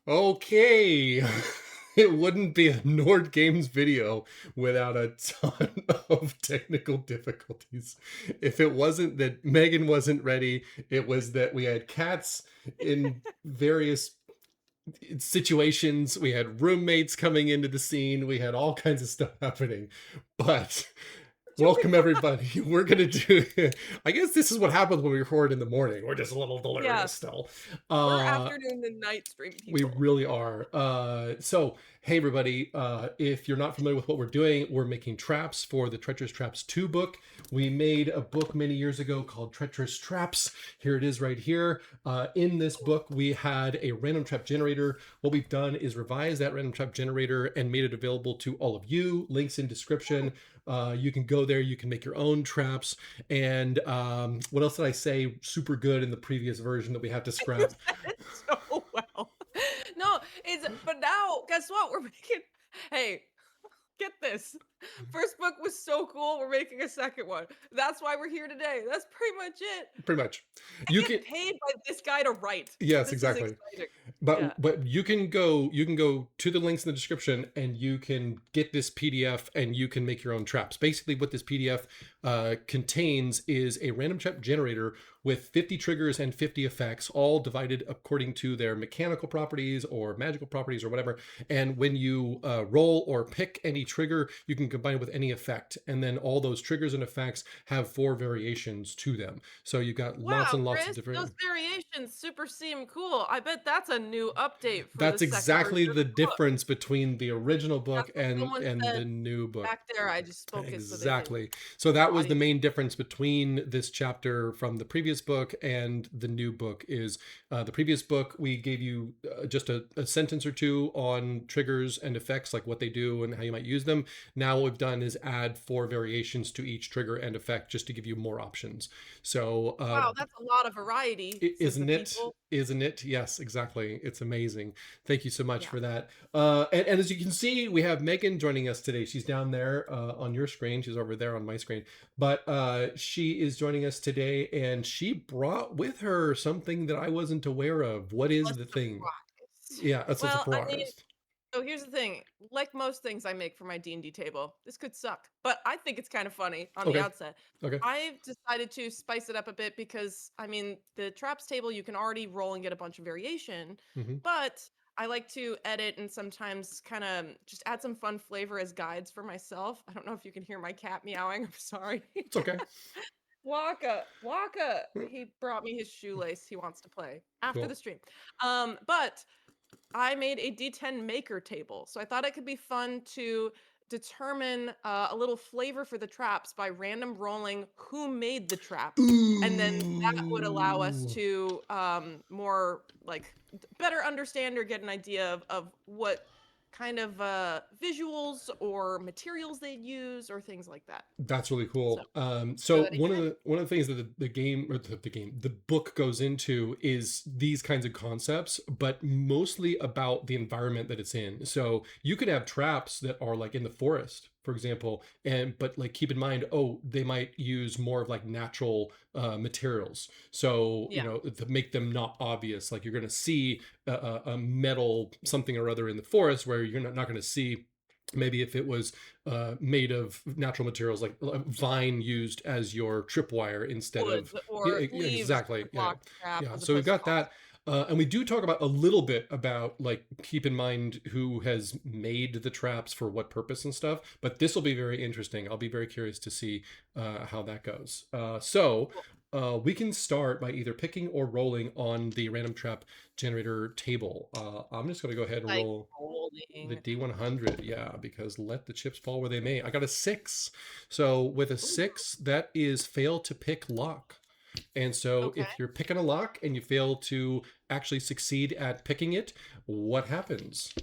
Okay. It wouldn't be a Nord Games video without a ton of technical difficulties. If it wasn't that Megan wasn't ready, it was that we had cats in various situations. We had roommates coming into the scene. We had all kinds of stuff happening. But Should we welcome everybody. We're gonna do. I guess this is what happens when we record in the morning. We're just a little Yeah, delirious still. we're Uh, afternoon and night stream we people. really are. So, hey, everybody. If you're not familiar with what we're doing, we're making traps for the Treacherous Traps 2 book. We made a book many years ago called Treacherous Traps. Here it is right here. In this book, we had a random trap generator. What we've done is revise that random trap generator and made it available to all of you. Links in description. You can go there. You can make your own traps. And what else did I say? Super good in the previous version that we have to You scrap. said it so well. No, but now guess what? We're making hey, get this. First book was so cool, we're making a second one. That's why we're here today. That's pretty much it. Pretty much. I You get can. paid by this guy to write. Yes, This is exactly. exciting. Yeah. But you can go to the links in the description and you can get this PDF and you can make your own traps. Basically, what this PDF contains is a random trap generator with 50 triggers and 50 effects, all divided according to their mechanical properties or magical properties or whatever. And when you roll or pick any trigger, you can combine it with any effect. And then all those triggers and effects have 4 variations to them. So you've got lots Wow, and lots of Chris, those different. variations super seem cool. I bet that's a new update for the That's second version exactly of the the book. difference between the original book That's what someone and said the new book. back there. I just spoke it so they didn't Exactly. So that was the audio. main difference between this chapter from the previous book and the new book is the previous book we gave you just a sentence or two on triggers and effects, like what they do and how you might use them. Now what we've done is add 4 variations to each trigger and effect just to give you more options. So Wow, that's a lot of variety, says the isn't it? people. Isn't it? Yes, exactly. It's amazing. Thank you so much Yeah. for that. And as you can see, we have Megan joining us today. She's down there on your screen. She's over there on my screen. But she is joining us today, and she brought with her something that I wasn't aware of. What A is the thing? surprise. Yeah, that's a Well, I mean, surprise. so here's the thing. Like most things I make for my D&D table, this could suck, but I think it's kind of funny on the Okay. outset. Okay. I've decided to spice it up a bit because, I mean, the traps table, you can already roll and get a bunch of variation, Hmm. but I like to edit and sometimes kind of just add some fun flavor as guides for myself. I don't know if you can hear my cat meowing. I'm sorry. It's okay. Waka, Waka. He brought me his shoelace. He wants to play after Cool. the stream. But I made a D10 maker table. So I thought it could be fun to determine a little flavor for the traps by random rolling who made the trap. And then that would allow us Ooh. to more like better understand or get an idea of what kind of visuals or materials they'd use or things like that. That's really So cool. go So ahead again. one of the things that the game or the book goes into is these kinds of concepts, but mostly about the environment that it's in. So you could have traps that are like in the forest, for example, and but like keep in mind, oh, they might use more of like natural materials. So you Yeah. know to make them not obvious, like you're going to see a metal something or other in the forest where you're not going to see maybe if it was made of natural materials like vine used as your tripwire instead Wood of or leaves exactly to block the trap yeah as so we've opposed to got concrete. that and we do talk about a little bit about like keep in mind who has made the traps for what purpose and stuff, but this will be very interesting. I'll be very curious to see how that goes. Cool. We can start by either picking or rolling on the random trap generator table. I'm just going to go ahead and Like roll the rolling. D100, yeah, because let the chips fall where they may. I got a 6. So with a Ooh, 6, that is fail to pick lock. And so okay. if you're picking a lock and you fail to actually succeed at picking it, what happens?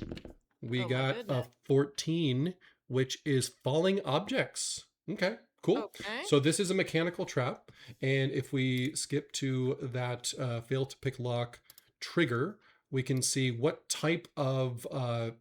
We Oh my got a goodness. 14, which is falling objects. Okay, cool. Okay. So this is a mechanical trap. And if we skip to that fail to pick lock trigger, we can see what type of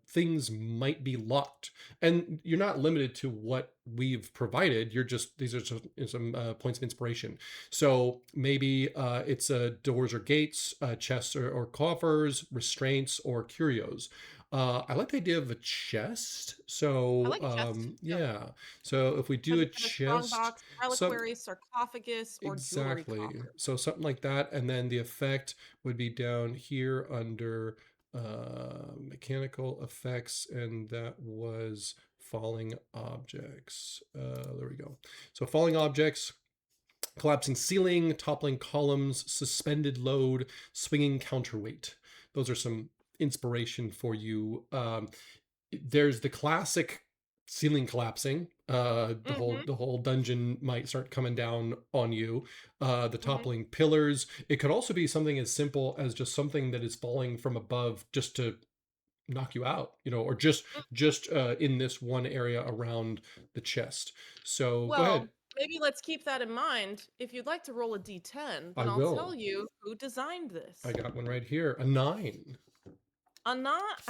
things might be locked. And you're not limited to what we've provided. You're just, these are some points of inspiration. So maybe it's doors or gates, chests or coffers, restraints or curios. I like the idea of a chest. I So like chests too, yeah. So if we do because a it said a strong chest, box, some reliquary, sarcophagus, or jewelry exactly. coffer. So something like that, and then the effect would be down here under mechanical effects, and that was falling objects. There we go. So falling objects, collapsing ceiling, toppling columns, suspended load, swinging counterweight. Those are some inspiration for you. There's the classic ceiling collapsing. Mhm, The whole dungeon might start coming down on you. The mhm. toppling pillars. It could also be something as simple as just something that is falling from above just to knock you out, or Mm, just in this one area around the chest. So go ahead. well, maybe let's keep that in mind. If you'd like to roll a d10, I then I'll will. tell you who designed I this. got one right here. A 9. A not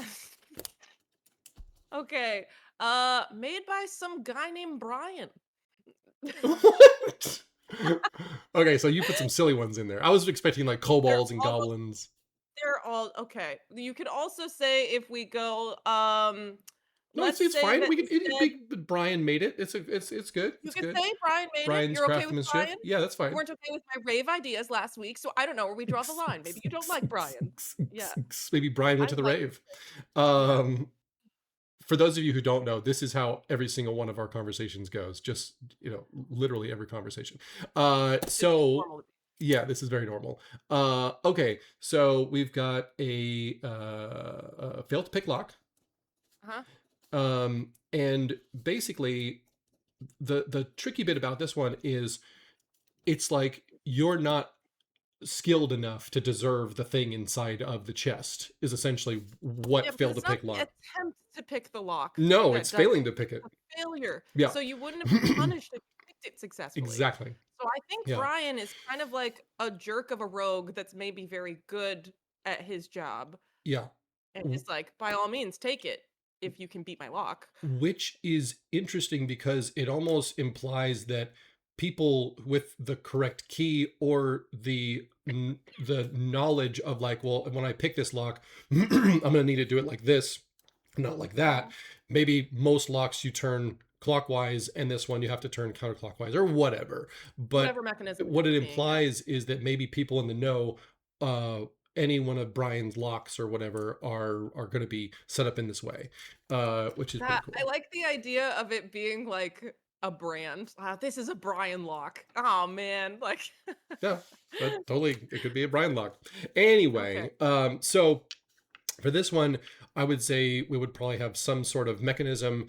Okay, made by some guy named Brian. What? Okay, so you put some silly ones in there. I was expecting like They're kobolds and all goblins. they're all okay. You could also say if we go, No, let's it's say fine. that We can it instead be Brian made it. It's good. you It's could good. say Brian made it. Brian's You're okay with craftsmanship. Brian? Yeah, that's You fine. weren't okay with my rave ideas last week, so I don't know where we draw the line. Maybe you don't like Brian. Yeah, Maybe Brian went I to the like rave. yeah. Um, for those of you who don't know, this is how every single one of our conversations goes. Just, literally every conversation. This is So normal. yeah, this is very normal. Okay, so we've got a failed to pick lock. Uh-huh. And basically the tricky bit about this one is it's like you're not skilled enough to deserve the thing inside of the chest is essentially Yeah, what because failed to it's not pick the lock. attempt to pick the lock No, that it's does failing it. to pick It's it. a failure. Yeah. So you wouldn't have been punished if you picked it successfully. Exactly. So I think Yeah. Brian is kind of like a jerk of a rogue that's maybe very good at his job Yeah. and just like, by all means, take it if you can beat my lock. Which is interesting because it almost implies that people with the correct key or the knowledge of like, well, when I pick this lock, I'm going to need to do it like this, not like that. Mhm. Maybe most locks you turn clockwise and this one you have to turn counterclockwise or whatever. But Whatever mechanism what ends it up being, yeah. implies is that maybe people in the know, uh any one of Brian's locks or whatever are going to be set up in this way, which is pretty That I cool. like the idea of it being like a brand. This is a Brian lock. Oh man, like Yeah, that totally, it could be a Brian lock. okay. Anyway, so for this one, I would say we would probably have some sort of mechanism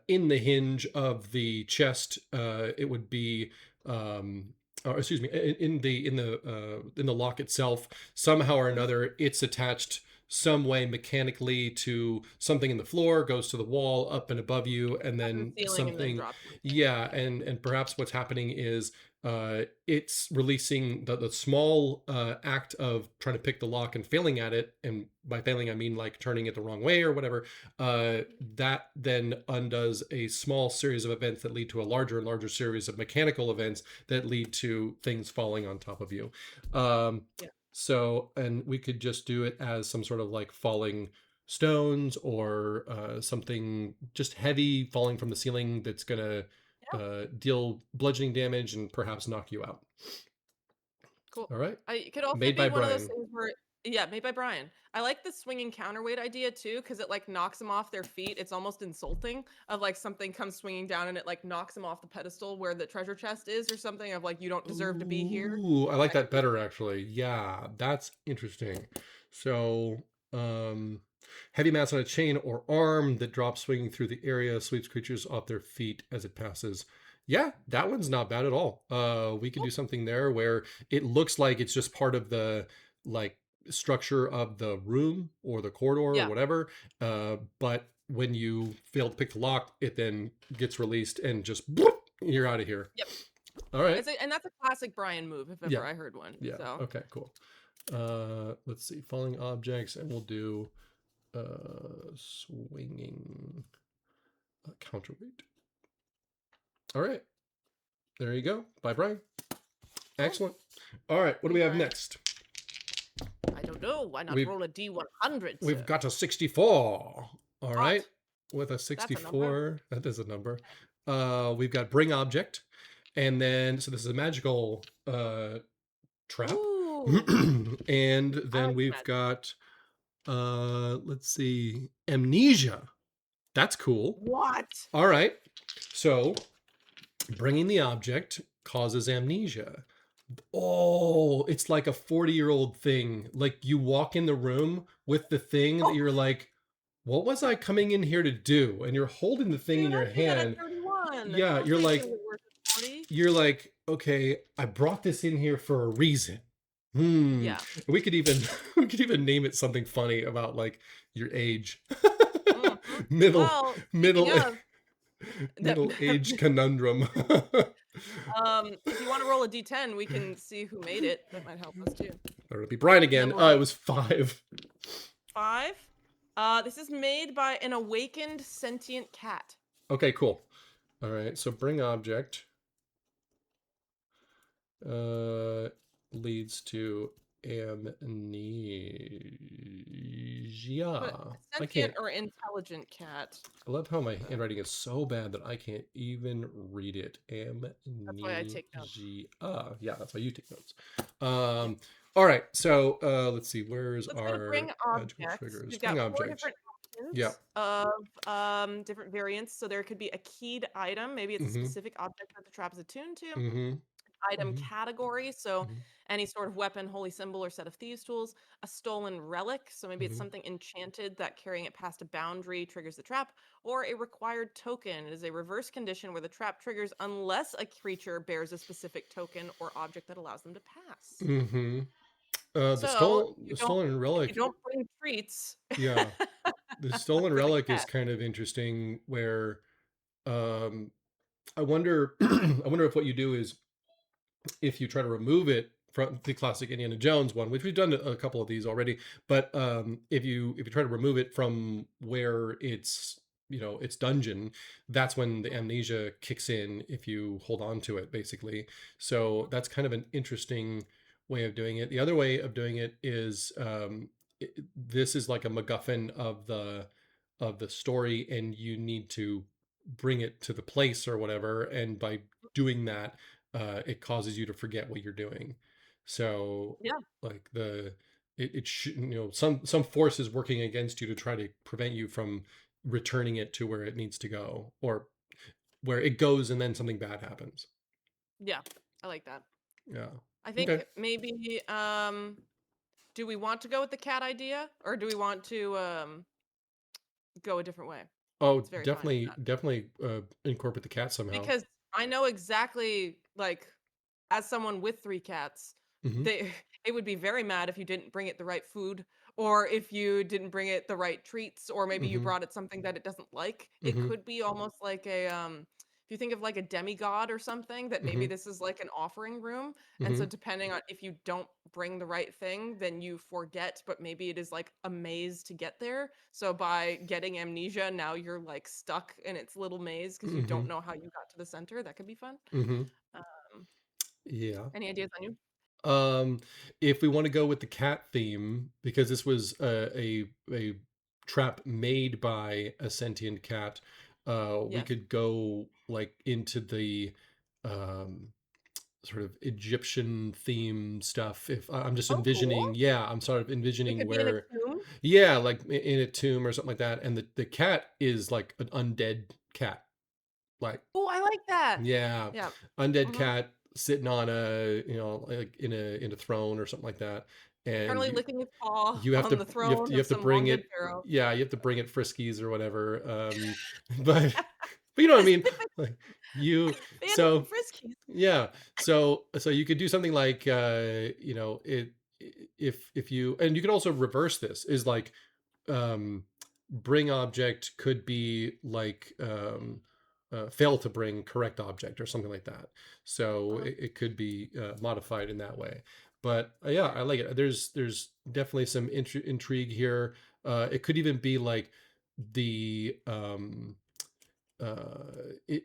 in the hinge of the chest. It would be, or excuse me, in the lock itself. Somehow or Mhm. another, it's attached some way mechanically to something in the floor, goes to the wall up and above you, and Up in the then ceiling and then something. drop you. Yeah, and perhaps what's happening is it's releasing the small act of trying to pick the lock and failing at it. And by failing, I mean like turning it the wrong way or whatever. That then undoes a small series of events that lead to a larger and larger series of mechanical events that lead to things falling on top of you. Um, Yeah. so, and we could just do it as some sort of like falling stones or something just heavy falling from the ceiling that's going to Yeah. deal bludgeoning damage and perhaps knock you out. Cool. All right. It could also Made be by one of those Brian. things where yeah, made by Brian. I like the swinging counterweight idea too, because it like knocks them off their feet. It's almost insulting of like something comes swinging down and it like knocks them off the pedestal where the treasure chest is or something of like you don't deserve to be here. Ooh, I like That could that be better fun. actually. Yeah, that's interesting. So, heavy mass on a chain or arm that drops swinging through the area, sweeps creatures off their feet as it passes. Yeah, that one's not bad at all. We could Cool. do something there where it looks like it's just part of the like structure of the room or the corridor or Yeah. whatever. But when you fail to pick the lock, it then gets released and just whoop, you're out of here. Yep. All right. And that's a classic Brian move if ever Yeah. I heard one. Yeah. So Okay, cool. Let's see, falling objects, and we'll do swinging counterweight. All right, there you go. Bye, Brian. Cool. Excellent. All right, what do Hey, we have Brian. next? I don't know. Why not We've roll a D100, we've sir? got a 64. All right, Hot. with a That's a number. 64, that is a number. We've got bring object, and then so this is a magical trap, Ooh. and I then like the we've magic. got let's see, amnesia. That's cool. What? All right, so bringing the object causes amnesia. Oh, it's like a 40-year-old thing. Like you walk in the room with the thing that Oh, you're like, what was I coming in here to do? And you're holding the thing in dude, your I do that at hand. 31. Yeah, Don't wait till you're worth 40. you're like, okay, I brought this in here for a reason. Hmm. Yeah. We could even we could even name it something funny about like your age. Hmm. middle Well, speaking middle of, that, middle age conundrum. if you want to roll a D10, we can see who made it. That might help us too. Or it'll be Brian And then again. we'll Oh, have it was 5. 5. This is made by an awakened sentient cat. Okay, cool. All right, so bring object uh, leads to But amnesia. I sentient can't. or intelligent cat. I love how my Uh, handwriting is so bad that I can't even read it. that's why I take notes. Amnesia. Yeah, that's why you take notes. Yep. All right, so let's see. Where's Let's go to our bring magical objects. triggers? We've Bring got 4 object. different Yeah. options of different variants. So there could be a keyed item. Maybe it's a Mm-hmm. specific object that the trap is attuned to. Mm-hmm. Item Mm-hmm. category. So Mm-hmm. any sort of weapon, holy symbol, or set of thieves' tools. A stolen relic. So maybe it's Mm-hmm. something enchanted that carrying it past a boundary triggers the trap. Or a required token. It is a reverse condition where the trap triggers unless a creature bears a specific token or object that allows them to pass. Mm-hmm. So The stolen if you relic. don't bring treats Yeah, the stolen for the relic is cat. kind of interesting. Where um, I wonder, I wonder if what you do is if you try to remove it from the classic Indiana Jones one, which we've done a couple of these already, but if you try to remove it from where it's its dungeon, that's when the amnesia kicks in if you hold on to it, basically. So that's kind of an interesting way of doing it. The other way of doing it is this is like a MacGuffin of the story, and you need to bring it to the place or whatever, and by doing that it causes you to forget what you're doing. So Yeah, like it should, some force is working against you to try to prevent you from returning it to where it needs to go, or where it goes and then something bad happens. yeah, I like that. Yeah. I Okay. think maybe do we want to go with the cat idea or do we want to go a different way? Oh, It's very fine with definitely, that. definitely incorporate the cat somehow. Because I know exactly like as someone with 3 cats, Hmm. they it would be very mad if you didn't bring it the right food or if you didn't bring it the right treats or maybe you Hmm. brought it something that it doesn't like. It Hmm. could be almost like a if you think of like a demigod or something that maybe Hmm. this is like an offering room and so Hmm. depending on if you don't bring the right thing then you forget but maybe it is like a maze to get there. So by getting amnesia now you're like stuck in its little maze because you don't Hmm. know how you got to the center. That could be fun. Hmm. Um, Yeah. any ideas on you? Um, if we want to go with the cat theme, because this was a trap made by a sentient cat, we Yes. could go like into the um, sort of Egyptian theme stuff. If I'm just Oh, cool. envisioning, yeah, I'm sort of It envisioning could be in a where, tomb. yeah, like in a tomb or something like that, and the cat is like an undead cat, like, Oh, I like that. yeah, Yeah. undead Mhm. cat sitting on a, like in a throne or something like that, and Eternally licking its paw you have on to the throne you of have to some bring long dead it, pharaoh. yeah, you have to bring it Friskies or whatever, but you know what I mean, Specific like you, fancy so friskies. yeah, so you could do something like if you, and you could also reverse this, is like um, bring object could be like fail to bring correct object or something like that. So Uh-huh. it could be modified in that way. But yeah, I like it. There's definitely some intrigue here. It could even be like the it,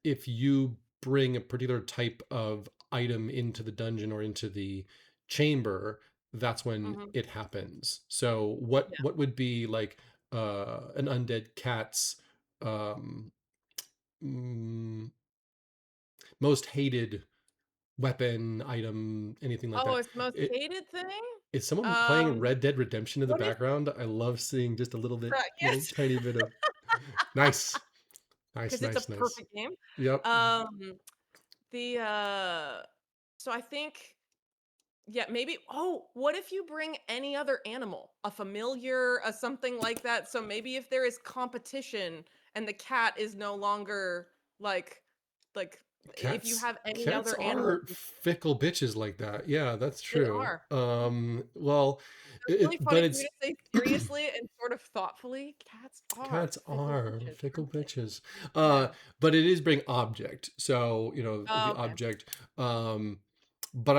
if you bring a particular type of item into the dungeon or into the chamber, that's when Mhm. it happens. So Yeah. what would be like an undead cat's um mm, most hated weapon, item, anything like Oh, that? it's the most It, hated thing? is someone playing Um, Red Dead Redemption in the what if background? I love seeing just a little bit, right, little yes, tiny bit of nice, nice, 'cause it's a nice, nice. perfect game. Yep. Um, the, so I think yeah, maybe what if you bring any other animal? A familiar, a something like that, so maybe if there is competition and the cat is no longer, like like, if you Cats have any cats other animal are fickle bitches like that. Yeah, that's they true. are. Mhm. Well, It's really funny but for you it's to say seriously and sort of thoughtfully, cats are cats fickle are bitches, fickle aren't they? bitches. Yeah. But it is bring object. So, you know, Oh, the okay. object. But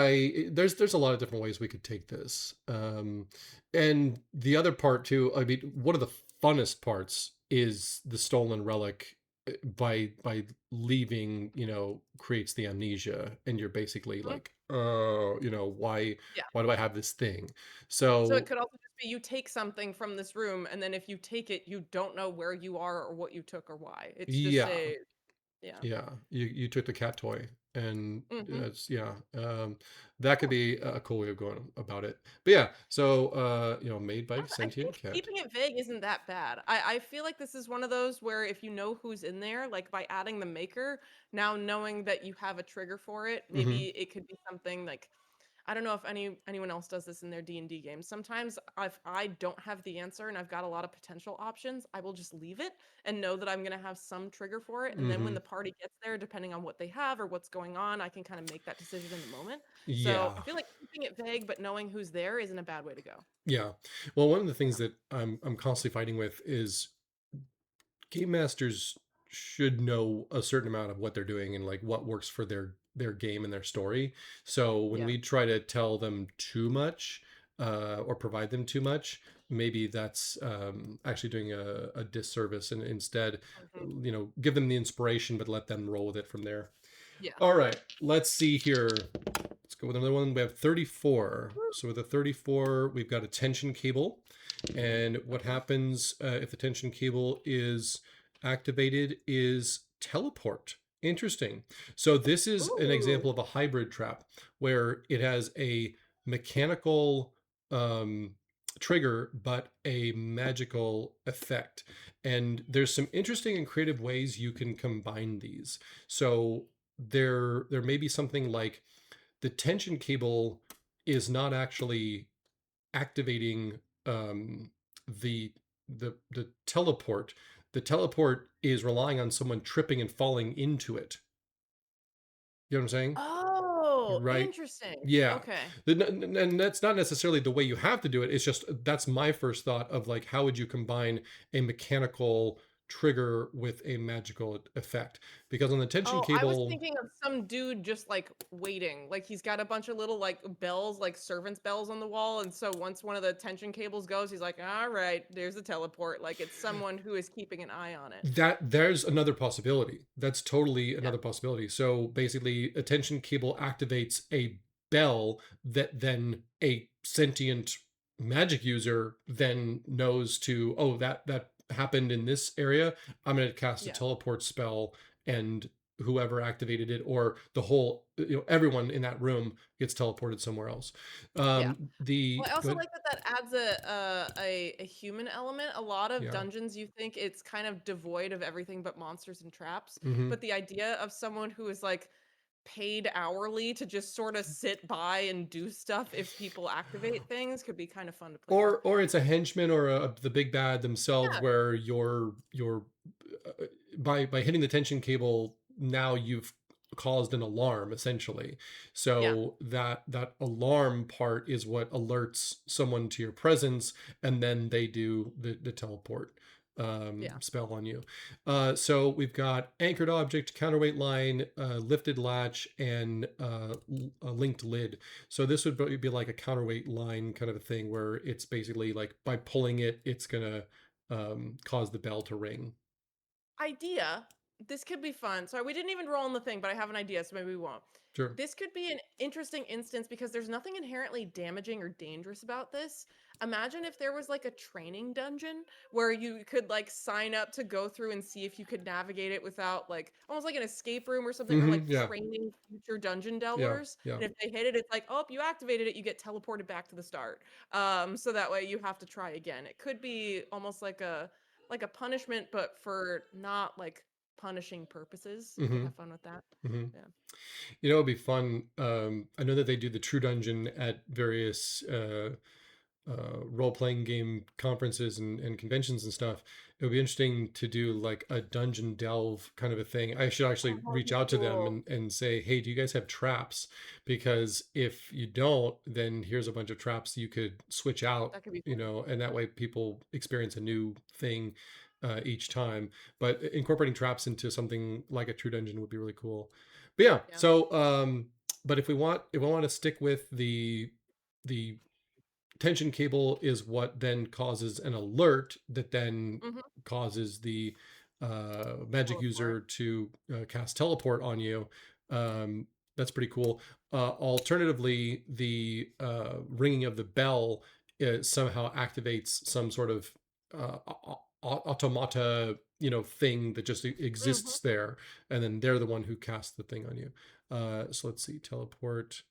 there's a lot of different ways we could take this. And the other part too, I mean, one of the funnest parts is the stolen relic by leaving, you know, creates the amnesia, and you're basically Mhm. like, you know, Yeah. why do I have this thing? So it So could also just be you take something from this room, and then if you take it, you don't know where you are or what you took or why. It's just yeah, a yeah. yeah, you took the cat toy, and Mhm. it's yeah, that could Cool. be a cool way of going about it. But yeah, so you know, made by I sentient think cat. keeping it vague isn't that bad. I feel like this is one of those where if you know who's in there, like by adding the maker, now knowing that you have a trigger for it, Hmm. maybe it could be something like I don't know if anyone else does this in their D&D games. Sometimes if I don't have the answer and I've got a lot of potential options, I will just leave it and know that I'm going to have some trigger for it. And then when Hmm. the party gets there, depending on what they have or what's going on, I can kind of make that decision in the moment. So I Yeah, feel like keeping it vague but knowing who's there isn't a bad way to go. yeah. Well, one of the things Yeah. that I'm constantly fighting with is game masters should know a certain amount of what they're doing and like what works for their game and their story. So when Yeah. we try to tell them too much or provide them too much, maybe that's actually doing a disservice, and instead, Mhm. you know, give them the inspiration but let them roll with it from there. Yeah. All right, let's see here. Let's go with another one. We have 34. Woo. So with the 34, we've got a tension cable. And what Mhm. happens if the tension cable is activated is teleport. Interesting. So this is an Ooh. example of a hybrid trap where it has a mechanical um, trigger but a magical effect. And there's some interesting and creative ways you can combine these. So there may be something like the tension cable is not actually activating the the teleport. The teleport is relying on someone tripping and falling into it. You know what I'm saying? Oh, Right? interesting. Yeah. Okay. And that's not necessarily the way you have to do it. It's just that's my first thought of like how would you combine a mechanical trigger with a magical effect? Because on the tension Oh, I was cable, thinking of some dude just, like, waiting, like, he's got a bunch of little, like, bells, like, servants' bells on the wall, and so once one of the tension cables goes, he's like, "Alright, there's a teleport," like, it's someone who is keeping an eye on it. that there's another possibility. That's totally Yeah, another possibility. So basically, a tension cable activates a bell that then a sentient magic user then knows to, oh, that happened in this area. I'm going to cast a yeah, teleport spell, and whoever activated it, or the whole, you know, everyone in that room gets teleported somewhere else. yeah. The Well, I also good, like that that adds a human element. A lot of yeah. dungeons, you think it's kind of devoid of everything but monsters and traps, Hmm. but the idea of someone who is, like, paid hourly to just sorta sit by and do stuff if people activate things could be kind of fun to play with. Or it's a henchman or the big bad themselves Yeah, where you're uh, by hitting the tension cable, now you've caused an alarm essentially. yeah, So that alarm part is what alerts someone to your presence, and then they do the teleport. Yeah. spell on you. So we've got anchored object, counterweight line, lifted latch, and a linked lid. So this would be like a counterweight line kind of a thing where it's basically like by pulling it, it's gonna cause the bell to ring. Idea. This could be fun. Sorry, we didn't even roll on the thing, but I have an idea, so maybe we won't. Sure. This could be an interesting instance because there's nothing inherently damaging or dangerous about this. Imagine if there was like a training dungeon where you could like sign up to go through and see if you could navigate it without like almost like an escape room or something, or like Yeah. training future dungeon Yeah. delvers. Yeah. And if they hit it, it's like, oh, you activated it, you get teleported back to the start. So that way you have to try again. It could be almost like a punishment, but for not like punishing purposes. You could hmm have fun with that. hmm Yeah. You know, it'd be fun. I know that they do the True Dungeon at various role playing game conferences and conventions and stuff. It would be interesting to do like a dungeon delve kind of a thing. I should Oh, actually that would reach be out to them cool. and say, hey, do you guys have traps? Because if you don't, then here's a bunch of traps you could switch out, That could be you fun. know, and that way people experience a new thing each time. But incorporating traps into something like a true dungeon would be really cool. But yeah, Yeah. so but if we want to stick with the tension cable is what then causes an alert that then Mhm. causes the magic Teleport. user to cast teleport on you. Um, that's pretty cool. Alternatively, the ringing of the bell somehow activates some sort of automata, you know, thing that just Mhm. exists there, and then they're the one who casts the thing on you. So let's see, teleport.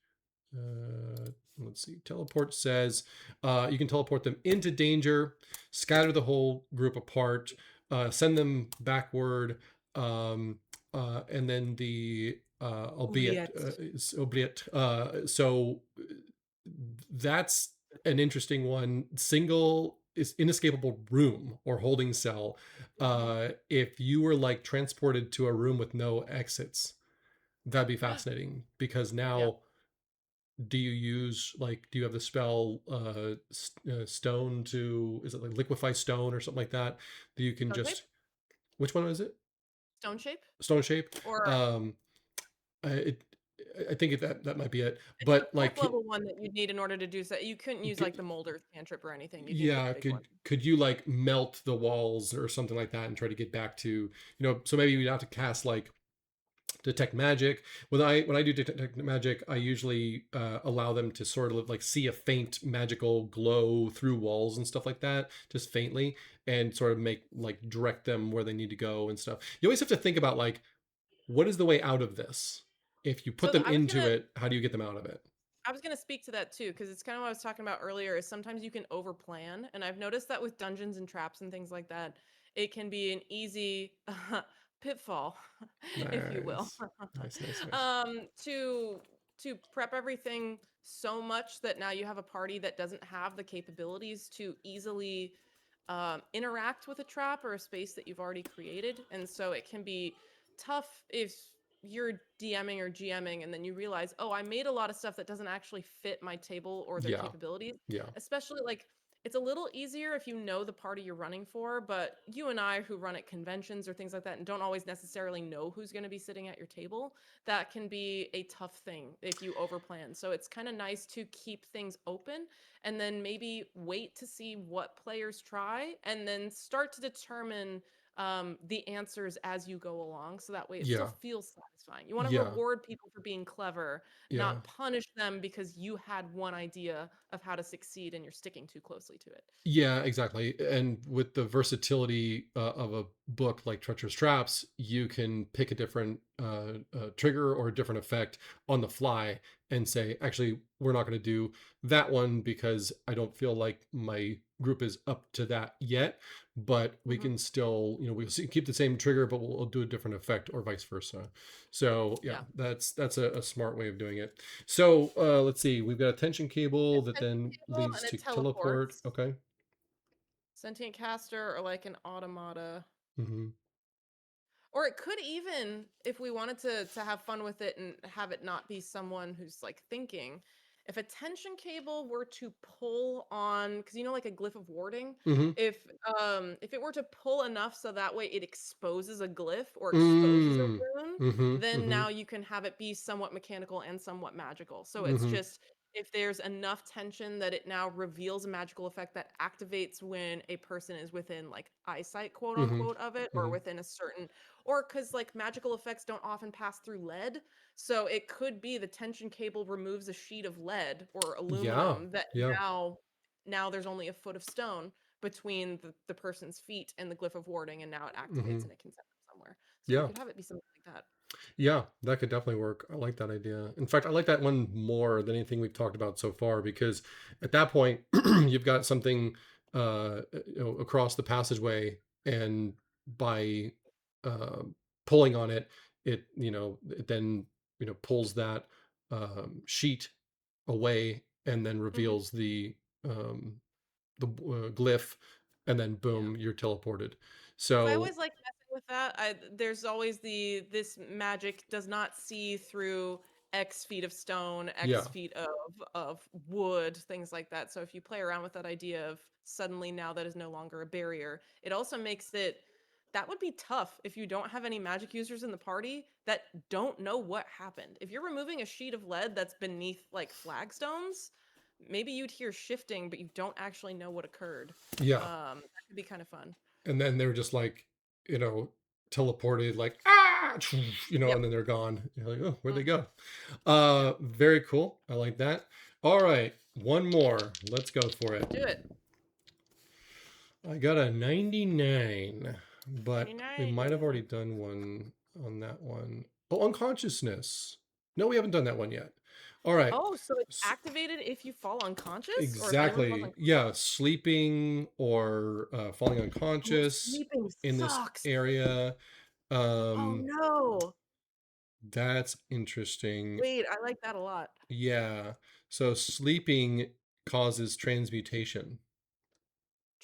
Uh, let's see. Teleport says you can teleport them into danger, scatter the whole group apart, send them backward, and then the Oubliette. albeit. So that's an interesting one. Single is inescapable room or holding cell. Mhm. If you were like transported to a room with no exits, that'd be fascinating because Yeah. now do you use like do you have the spell stone to is it like liquefy stone or something like that that you can Stone shape? just which one is it Stone shape? stone shape Or um it I think that might be it it's the but 4th like level one that you'd need in order to do so. You couldn't use like the molder cantrip or anything. You'd need the yeah big one. could you like melt the walls or something like that and try to get back to you know so maybe you'd have to cast like detect magic. When I do detect magic, I usually allow them to sort of like see a faint magical glow through walls and stuff like that, just faintly, and sort of make like direct them where they need to go and stuff. You always have to think about like what is the way out of this. If you put So them I was into gonna it, how do you get them out of it? I was gonna speak to that too, because it's kind of what I was talking about earlier. Is sometimes you can overplan, and I've noticed that with dungeons and traps and things like that, it can be an easy pitfall, if you will, Nice, nice, nice, nice. to prep everything so much that now you have a party that doesn't have the capabilities to easily interact with a trap or a space that you've already created, and so it can be tough if you're DMing or GMing and then you realize, oh, I made a lot of stuff that doesn't actually fit my table or their Yeah, capabilities. yeah, Especially like it's a little easier if you know the party you're running for, but you and I who run at conventions or things like that and don't always necessarily know who's going to be sitting at your table, that can be a tough thing if you overplan. So it's kind of nice to keep things open and then maybe wait to see what players try and then start to determine the answers as you go along. So that way it still yeah, feels satisfying. You want to yeah, reward people for being clever, yeah. not punish them because you had one idea of how to succeed and you're sticking too closely to it. Yeah, exactly. And with the versatility of a book like Treacherous Traps, you can pick a different trigger or a different effect on the fly and say, actually, we're not going to do that one because I don't feel like my group is up to that yet. But we Hmm. can still, you know, keep the same trigger, but we'll do a different effect or vice versa. So yeah, Yeah. that's a smart way of doing it. So let's see, we've got a tension cable It's that sentient then cable leads and to it teleport. teleports. Okay. Sentient caster or like an automata. hmm Or it could even, if we wanted to have fun with it and have it not be someone who's like thinking, if a tension cable were to pull on, because you know, like a glyph of warding, Mm-hmm. if it were to pull enough so that way it exposes a glyph or exposes a Mm. rune, Mm-hmm. then Mm-hmm. now you can have it be somewhat mechanical and somewhat magical. So it's Mm-hmm. just if there's enough tension that it now reveals a magical effect that activates when a person is within like eyesight, quote Mm-hmm. unquote, of it, or Mm-hmm. within a certain, or because like magical effects don't often pass through lead. So it could be the tension cable removes a sheet of lead or Yeah. aluminum that Yeah. now there's only a foot of stone between the person's feet and the glyph of warding, and now it Mm-hmm. activates and it can send them somewhere. So you Yeah. could have it be something like that. Yeah, that could definitely work. I like that idea. In fact, I like that one more than anything we've talked about so far because at that point you've got something across the passageway, and by uh, pulling on it, it then pulls that sheet away and then Hmm. reveals um, the glyph, and then Yeah. boom, you're teleported. Because I So always like messing with that. There's always this magic does not see through X feet of stone, X yeah, feet of wood, things like that. So if you play around with that idea of suddenly now that is no longer a barrier, it also makes it that would be tough if you don't have any magic users in the party that don't know what happened. If you're removing a sheet of lead that's beneath like flagstones, maybe you'd hear shifting, but you don't actually know what occurred. yeah. That could be kind of fun. And then they're just like, you know, teleported, like Yep. and then they're gone. You're like, oh, where'd they Mhm. go? Yep. Very cool. I like that. All right, one more. Let's go for Let's do it. it. I got a 99, but we might have 99. already done one on that one. Oh, unconsciousness. No, we haven't done that one yet. All right. Oh, so it's activated if you fall unconscious or if anyone falls Exactly. unconscious? Yeah, sleeping or falling Oh, unconscious sleeping in this sucks. area. Oh Um, no. that's interesting. Wait, I like that a lot. Yeah. So sleeping causes transmutation.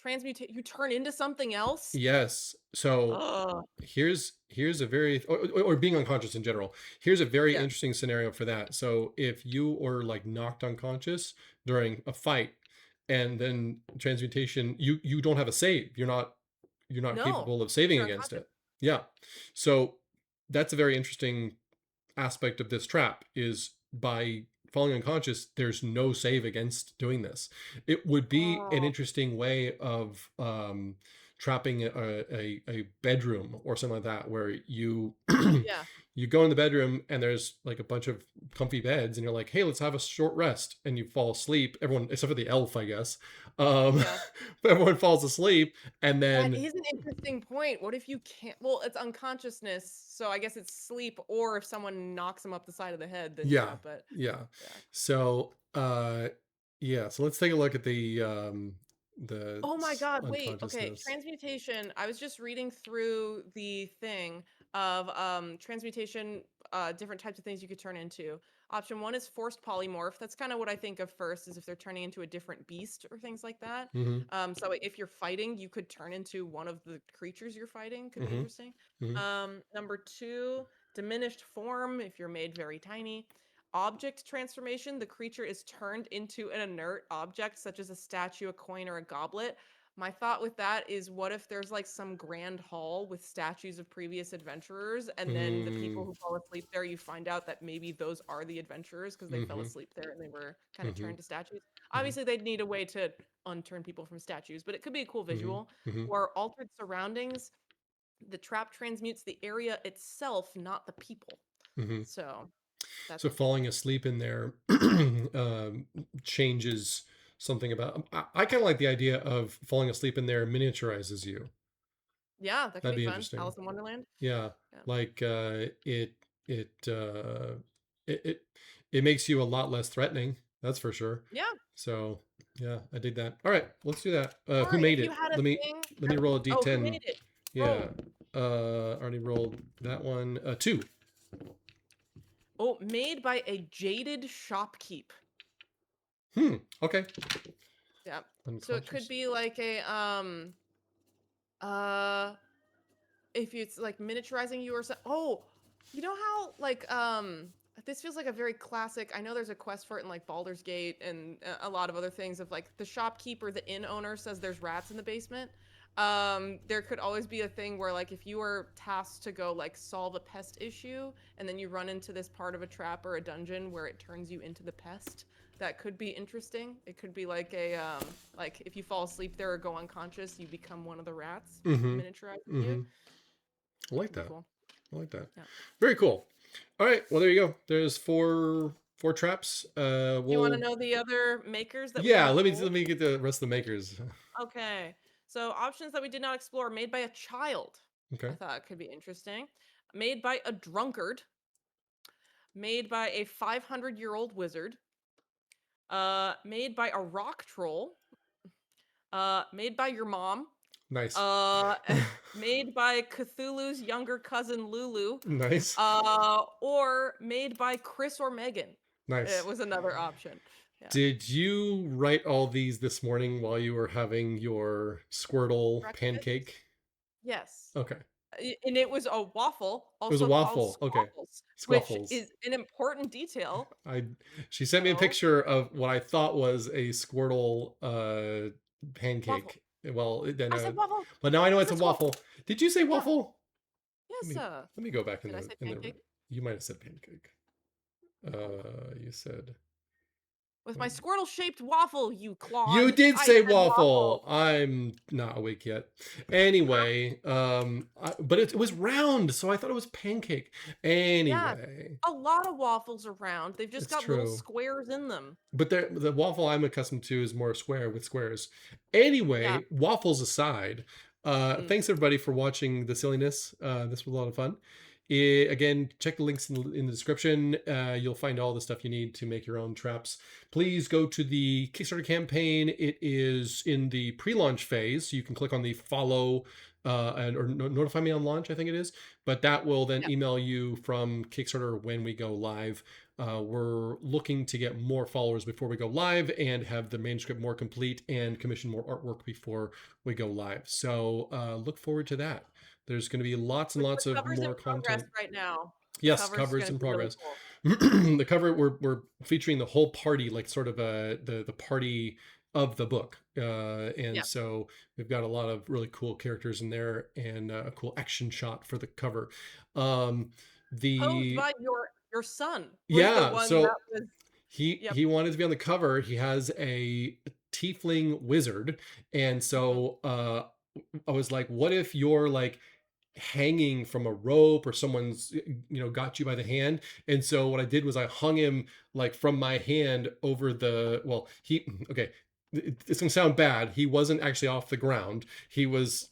Transmutate, you turn into something else? Yes. So Oh, here's a very or being unconscious in general. Here's a very yeah. interesting scenario for that. So if you were like knocked unconscious during a fight, and then transmutation, you don't have a save. You're not No, capable of because saving you're against unconscious. it. Yeah. So that's a very interesting aspect of this trap, is by falling unconscious, there's no save against doing this. It would be an Oh, interesting way of trapping a bedroom or something like that, where you yeah. you go in the bedroom and there's like a bunch of comfy beds, and you're like, hey, let's have a short rest, and you fall asleep, everyone except for the elf, I guess. um Yeah. Everyone falls asleep, and That then is an interesting point. What if you can't? Well, it's unconsciousness, so I guess it's sleep, or if someone knocks them up the side of the head, then yeah, yeah, but yeah. yeah. So yeah, so let's take a look at the Oh my God, wait. Okay, unconsciousness. transmutation. I was just reading through the thing of transmutation, different types of things you could turn into. Option one is forced polymorph. That's kind of what I think of first, is if they're turning into a different beast or things like that. Mm-hmm. So if you're fighting, you could turn into one of the creatures you're fighting. Could be Mm-hmm. interesting. Mm-hmm. Number two, diminished form, if you're made very tiny. Object transformation, the creature is turned into an inert object, such as a statue, a coin, or a goblet. My thought with that is, what if there's like some grand hall with statues of previous adventurers, and then the people Mm-hmm. who fall asleep there, you find out that maybe those are the adventurers because they fell Mm-hmm. asleep there and they were kind of Mm-hmm. turned to statues. Mm-hmm. Obviously, they'd need a way to unturn people from statues, but it could be a cool visual. Mm-hmm. Or altered surroundings, the trap transmutes the area itself, not the people. Mm-hmm. So that's So falling interesting. asleep in there changes something about. I kind of like the idea of falling asleep in there miniaturizes you. Yeah, that could That'd be be fun. interesting. Alice in Wonderland. Yeah, Yeah. like it uh it it makes you a lot less threatening, that's for sure. Yeah. So yeah, I dig that. All right, let's do that. Who Or made if you it? had a thing Let me that, roll a oh, who d10. made it? Yeah. Roll. Already rolled that one. Two. Oh, made by a jaded shopkeep. Okay. Yeah. So it could Unconscious. be like a uh if it's like miniaturizing you or so. Oh, you know how like This feels like a very classic. I know there's a quest for it in like Baldur's Gate and a lot of other things of like the shopkeeper, the inn owner says there's rats in the basement. There could always be a thing where like if you are tasked to go like solve a pest issue and then you run into this part of a trap or a dungeon where it turns you into the pest, that could be interesting. It could be like a like if you fall asleep there or go unconscious, you become one of the rats, Mm-hmm. miniaturizing you. Mm-hmm. I like Could be that. cool. I like that. Yeah. Very cool. All right. Well, there you go. There's four traps. Do you want to know the other makers that we Yeah. didn't Let roll? me get the rest of the makers. Okay. So options that we did not explore made by a child. Okay. I thought could be interesting. Made by a drunkard. Made by a 500-year-old wizard. Made by a rock troll. Made by your mom. Nice. Uh, made by Cthulhu's younger cousin Lulu. Nice. Or made by Chris or Megan. It Nice. was another option. Yeah. Did you write all these this morning while you were having your Squirtle Breakfast? pancake? Yes. Okay. And it was a waffle, It was a also called waffle. Okay. squaffles, which Squaffles. is an important detail. I She sent me a So, picture of what I thought was a Squirtle waffle. pancake. Well, then I said waffle. but now I know I it's a said squaffle. waffle. Did you say Yeah. waffle? Yes. Let me go back Did I say in the pancake? you might have said pancake. Oh. You said With my Squirtle shaped waffle, you you clod. did I say said waffle. waffle. I'm not awake yet. Anyway, but it was round, so I thought it was pancake. Yeah. Anyway, A lot of waffles around. They've just it's got little true. squares in them. But the waffle I'm accustomed to is more square with squares. Yeah. Anyway, waffles aside, Mm. thanks everybody for watching the silliness. This was a lot of fun. Again, check the links in the description. You'll find all the stuff you need to make your own traps. Please go to the Kickstarter campaign. It is in the pre-launch phase. So you can click on the follow or notify me on launch, I think it is. But that will then Yeah. email you from Kickstarter when we go live. We're looking to get more followers before we go live and have the manuscript more complete and commission more artwork before we go live. So look forward to that. There's going to be lots and Which the lots of cover's in more progress content. right now. The Yes, cover's covers going to in be really progress. cool. The cover we're featuring the whole party, like sort of the party of the book, and Yeah. so we've got a lot of really cool characters in there and a cool action shot for the cover. Um, Posed the by your son was the Yeah, one that so was. Yep. he wanted to be on the cover. He has a tiefling wizard, and Mhm. so I was like, what if you're like hanging from a rope or someone's got you by the hand? And so what I did was I hung him like from my hand over the well he okay, it's gonna sound bad. He wasn't actually off the ground. He was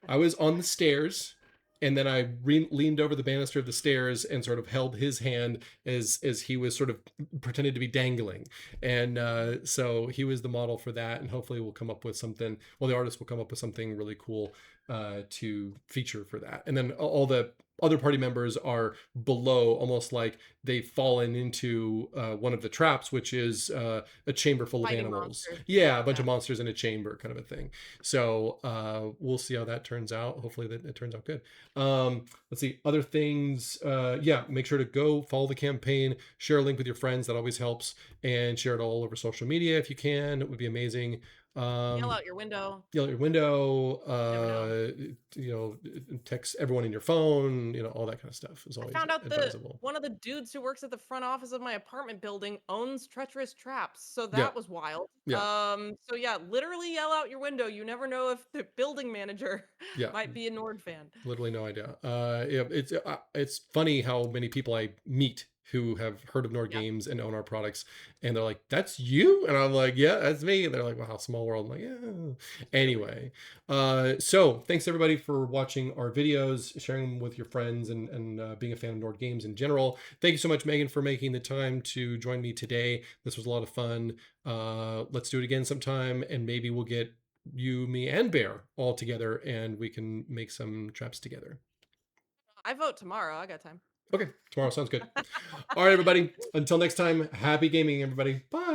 I was on the stairs, and then I leaned over the banister of the stairs and sort of held his hand as he was sort of pretended to be dangling. And so he was the model for that, and hopefully we'll come up with something. Well, the artist will come up with something really cool to feature for that. And then all the other party members are below, almost like they've fallen into one of the traps, which is a chamber full of Fighting animals. monsters. Yeah, a bunch Yeah. of monsters in a chamber, kind of a thing. So we'll see how that turns out. Hopefully that it turns out good. Let's see other things. Yeah, make sure to go follow the campaign, share a link with your friends. That always helps, and share it all over social media if you can. It would be amazing. Yell out your window. Yell at your window, Never know. text everyone in your phone, all that kind of stuff is I always found out that advisable. one of the dudes who works at the front office of my apartment building owns Treacherous Traps, so Yeah, that was wild. yeah, So yeah, literally yell out your window. You never know if the building manager yeah. might be a Nord fan. Literally no idea. Yeah, it's funny how many people I meet who have heard of Nord Yeah. Games and own our products, and they're like, "That's you," and I'm like, "Yeah, that's me." And they're like, "Wow, small world." I'm like, "Yeah." Truly. Anyway, so thanks everybody for watching our videos, sharing them with your friends, and being a fan of Nord Games in general. Thank you so much, Megan, for making the time to join me today. This was a lot of fun. Let's do it again sometime, and maybe we'll get you, me, and Bear all together, and we can make some traps together. I vote tomorrow. I got time. Okay, tomorrow sounds good. All right, everybody. Until next time, happy gaming, everybody. Bye.